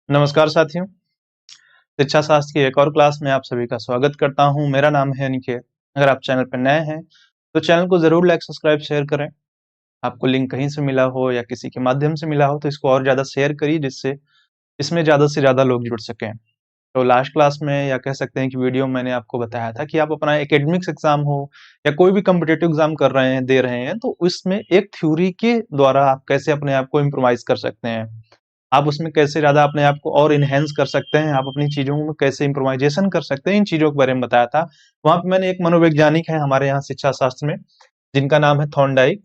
नमस्कार साथियों, शिक्षा शास्त्र की एक और क्लास में आप सभी का स्वागत करता हूं। मेरा नाम है अनिकेत। अगर आप चैनल पर नए हैं तो चैनल को ज़रूर लाइक, सब्सक्राइब, शेयर करें। आपको लिंक कहीं से मिला हो या किसी के माध्यम से मिला हो तो इसको और ज़्यादा शेयर करिए जिससे इसमें ज़्यादा से ज़्यादा लोग जुड़ सकें। तो लास्ट क्लास में या कह सकते हैं कि वीडियो में मैंने आपको बताया था कि आप अपना एकेडमिक्स एग्ज़ाम हो या कोई भी कॉम्पिटिटिव एग्ज़ाम कर रहे हैं, दे रहे हैं तो उसमें एक थ्योरी के द्वारा आप कैसे अपने आप को इम्प्रोवाइज़ कर सकते हैं। आप उसमें कैसे ज़्यादा अपने आप को और एनहांस कर सकते हैं, आप अपनी चीज़ों में कैसे इम्प्रोवाइज़ेशन कर सकते हैं, इन चीज़ों के बारे में बताया था। वहाँ पे मैंने एक मनोवैज्ञानिक है हमारे यहाँ शिक्षा शास्त्र में, जिनका नाम है थॉर्नडाइक।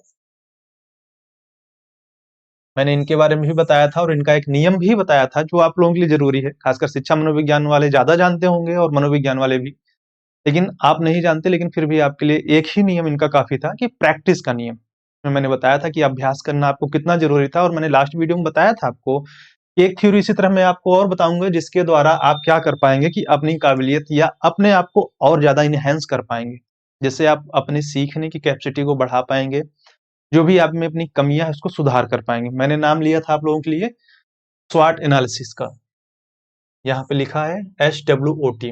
मैंने इनके बारे में भी बताया था और इनका एक नियम भी बताया था जो आप लोगों के लिए ज़रूरी है। खासकर शिक्षा मनोविज्ञान वाले ज़्यादा जानते होंगे और मनोविज्ञान वाले भी। लेकिन आप नहीं जानते, लेकिन फिर भी आपके लिए एक ही नियम इनका काफ़ी था कि प्रैक्टिस का नियम। उसमें मैंने बताया था कि अभ्यास करना आपको कितना ज़रूरी था और मैंने लास्ट वीडियो में बताया था आपको एक थ्योरी इसी तरह मैं आपको और बताऊंगा जिसके द्वारा आप क्या कर पाएंगे कि अपनी काबिलियत या अपने आप को और ज्यादा इनहेंस कर पाएंगे, जिससे आप अपने सीखने की कैपेसिटी को बढ़ा पाएंगे, जो भी आप में अपनी कमियां है उसको सुधार कर पाएंगे। मैंने नाम लिया था आप लोगों के लिए स्वॉट एनालिसिस का। यहाँ पे लिखा है SWOT,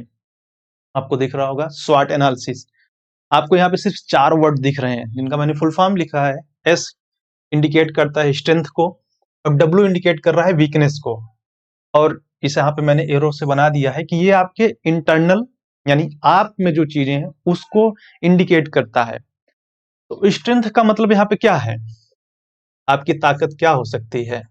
आपको दिख रहा होगा स्वॉट एनालिसिस। आपको यहाँ पे सिर्फ 4 वर्ड दिख रहे हैं जिनका मैंने फुल फॉर्म लिखा है। S इंडिकेट करता है स्ट्रेंथ को और W इंडिकेट कर रहा है वीकनेस को, और इसे यहाँ पे मैंने एरो से बना दिया है कि ये आपके इंटरनल यानी आप में जो चीजें हैं उसको इंडिकेट करता है। तो स्ट्रेंथ का मतलब यहाँ पे क्या है, आपकी ताकत क्या हो सकती है,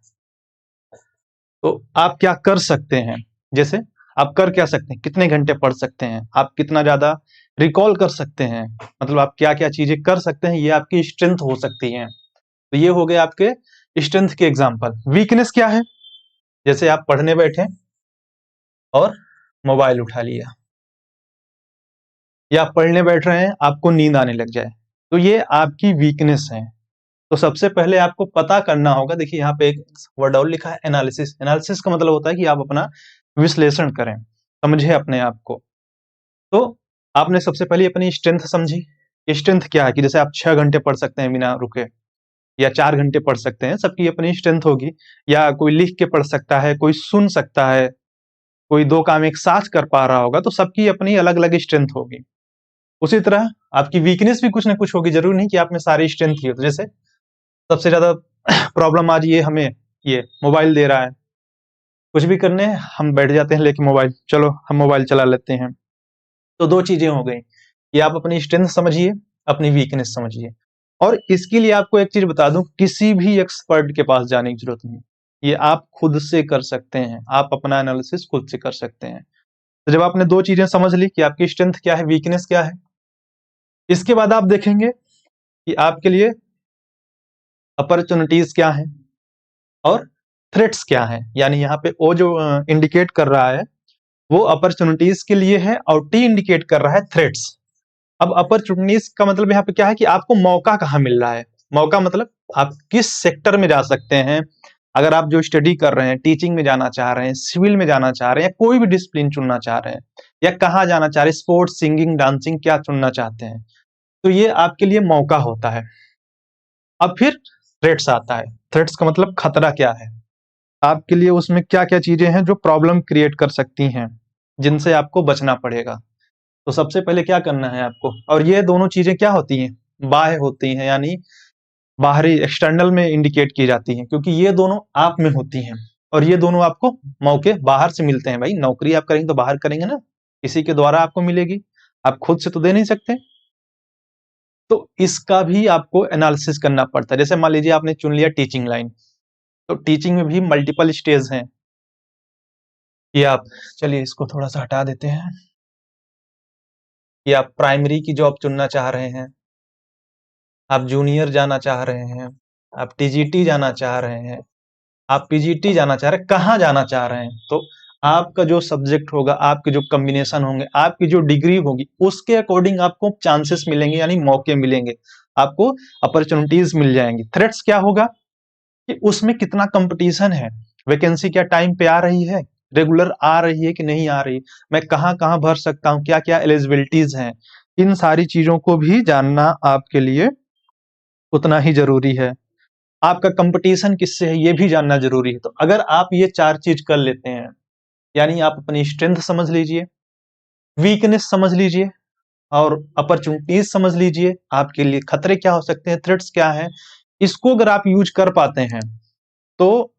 तो आप क्या कर सकते हैं। जैसे आप कर क्या सकते हैं, कितने घंटे पढ़ सकते हैं, आप कितना ज्यादा रिकॉल कर सकते हैं, मतलब आप क्या क्या चीजें कर सकते हैं, ये आपकी स्ट्रेंथ हो सकती है। तो ये हो गए आपके स्ट्रेंथ के एग्जाम्पल। वीकनेस क्या है, जैसे आप पढ़ने बैठे और मोबाइल उठा लिया, या आप पढ़ने बैठ रहे हैं आपको नींद आने लग जाए, तो ये आपकी वीकनेस है। तो सबसे पहले आपको पता करना होगा, देखिए यहाँ पे एक वर्ड और लिखा है एनालिसिस। एनालिसिस का मतलब होता है कि आप अपना विश्लेषण करें, समझे अपने आप को। तो आपने सबसे पहले अपनी स्ट्रेंथ समझी। स्ट्रेंथ क्या है कि जैसे आप 6 घंटे पढ़ सकते हैं बिना रुके, या 4 घंटे पढ़ सकते हैं, सबकी अपनी स्ट्रेंथ होगी। या कोई लिख के पढ़ सकता है, कोई सुन सकता है, कोई 2 काम एक साथ कर पा रहा होगा, तो सबकी अपनी अलग अलग स्ट्रेंथ होगी। उसी तरह आपकी वीकनेस भी कुछ ना कुछ होगी, जरूरी नहीं कि आप में सारी स्ट्रेंथ ही हो। तो जैसे सबसे ज्यादा प्रॉब्लम आज ये हमें ये मोबाइल दे रहा है, कुछ भी करने हम बैठ जाते हैं लेके मोबाइल, चलो हम मोबाइल चला लेते हैं। तो 2 चीजें हो गई कि आप अपनी स्ट्रेंथ समझिए, अपनी वीकनेस समझिए। और इसके लिए आपको एक चीज बता दूं, किसी भी एक्सपर्ट के पास जाने की जरूरत नहीं, ये आप खुद से कर सकते हैं। आप अपना एनालिसिस खुद से कर सकते हैं। तो जब आपने 2 चीजें समझ ली कि आपकी स्ट्रेंथ क्या है, वीकनेस क्या है, इसके बाद आप देखेंगे कि आपके लिए अपॉर्चुनिटीज क्या है और थ्रेट्स क्या है। यानी यहाँ पे ओ जो इंडिकेट कर रहा है वो अपॉर्चुनिटीज के लिए है और टी इंडिकेट कर रहा है थ्रेट्स। अब अपॉर्चुनिटीज का मतलब यहाँ पे क्या है कि आपको मौका कहाँ मिल रहा है। मौका मतलब आप किस सेक्टर में जा सकते हैं। अगर आप जो स्टडी कर रहे हैं, टीचिंग में जाना चाह रहे हैं, सिविल में जाना चाह रहे हैं, या कोई भी डिसिप्लिन चुनना चाह रहे हैं, या कहाँ जाना चाह रहे हैं, स्पोर्ट्स, सिंगिंग, डांसिंग, क्या चुनना चाहते हैं, तो ये आपके लिए मौका होता है। अब फिर थ्रेट्स आता है। थ्रेट्स का मतलब खतरा क्या है, आपके लिए उसमें क्या क्या चीजें हैं जो प्रॉब्लम क्रिएट कर सकती हैं, जिनसे आपको बचना पड़ेगा। तो सबसे पहले क्या करना है आपको, और ये दोनों चीजें क्या होती हैं, बाह्य होती हैं, यानी बाहरी एक्सटर्नल में इंडिकेट की जाती हैं, क्योंकि ये दोनों आप में होती हैं और ये दोनों आपको मौके बाहर से मिलते हैं। भाई नौकरी आप करेंगे तो बाहर करेंगे ना, किसी के द्वारा आपको मिलेगी, आप खुद से तो दे नहीं सकते। तो इसका भी आपको एनालिसिस करना पड़ता है। जैसे मान लीजिए आपने चुन लिया टीचिंग लाइन, तो टीचिंग में भी मल्टीपल स्टेज हैं कि आप, चलिए इसको थोड़ा सा हटा देते हैं, कि आप प्राइमरी की जॉब चुनना चाह रहे हैं, आप जूनियर जाना चाह रहे हैं, आप टीजीटी जाना चाह रहे हैं, आप पीजीटी जाना चाह रहे हैं, कहाँ जाना चाह रहे हैं, तो आपका जो सब्जेक्ट होगा, आपके जो कॉम्बिनेशन होंगे, आपकी जो डिग्री होगी, उसके अकॉर्डिंग आपको चांसेस मिलेंगे, यानी मौके मिलेंगे, आपको अपॉर्चुनिटीज मिल जाएंगी। थ्रेट्स क्या होगा कि उसमें कितना कंपटीशन है, वैकेंसी क्या टाइम पे आ रही है, रेगुलर आ रही है कि नहीं आ रही, मैं कहाँ कहाँ भर सकता हूँ, क्या क्या एलिजिबिलिटीज हैं। इन सारी चीजों को भी जानना आपके लिए उतना ही जरूरी है। आपका कंपटीशन किससे है ये भी जानना जरूरी है। तो अगर आप ये 4 चीज कर लेते हैं, यानी आप अपनी स्ट्रेंथ समझ लीजिए, वीकनेस समझ लीजिए और अपॉर्चुनिटीज समझ लीजिए, आपके लिए खतरे क्या हो सकते हैं, थ्रेट्स क्या हैं, इसको अगर आप यूज कर पाते हैं तो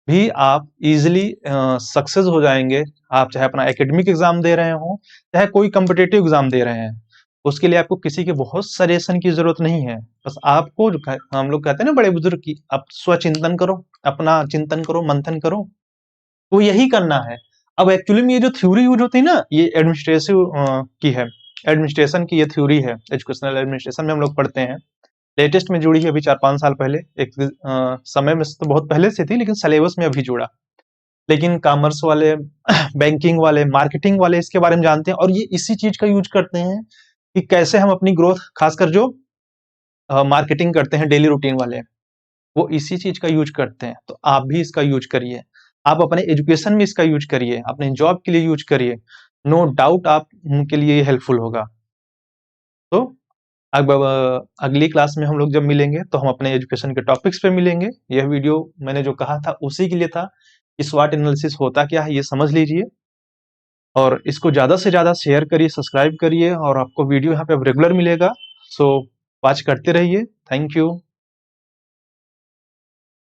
भी आप इजीली सक्सेस हो जाएंगे। आप चाहे अपना एकेडमिक एग्जाम दे रहे हो, चाहे कोई कॉम्पिटेटिव एग्जाम दे रहे हैं, उसके लिए आपको किसी के बहुत सजेशन की जरूरत नहीं है। बस आपको हम लोग कहते हैं ना बड़े बुजुर्ग की, आप स्वचिंतन करो, अपना चिंतन करो, मंथन करो, तो यही करना है। अब एक्चुअली में ये जो थ्योरी यूज होती है ना, ये एडमिनिस्ट्रेटिव की है, एडमिनिस्ट्रेशन की ये थ्योरी है, एजुकेशनल एडमिनिस्ट्रेशन में हम लोग पढ़ते हैं। लेटेस्ट में जुड़ी है अभी 4-5 साल पहले, एक समय में तो बहुत पहले से थी लेकिन सिलेबस में अभी जुड़ा। लेकिन कॉमर्स वाले बैंकिंग वाले, मार्केटिंग वाले इसके बारे में जानते हैं और ये इसी चीज का यूज करते हैं कि कैसे हम अपनी ग्रोथ, खासकर जो मार्केटिंग करते हैं डेली रूटीन वाले, वो इसी चीज का यूज करते हैं। तो आप भी इसका यूज करिए, आप अपने एजुकेशन में इसका यूज करिए, अपने जॉब के लिए यूज करिए, नो डाउट आप उनके लिए हेल्पफुल होगा। तो अब अगली क्लास में हम लोग जब मिलेंगे तो हम अपने एजुकेशन के टॉपिक्स पे मिलेंगे। यह वीडियो मैंने जो कहा था उसी के लिए था कि स्वॉट एनालिसिस होता क्या है ये समझ लीजिए, और इसको ज़्यादा से ज़्यादा शेयर करिए, सब्सक्राइब करिए, और आपको वीडियो यहाँ पे अब रेगुलर मिलेगा। सो वॉच करते रहिए। Thank you.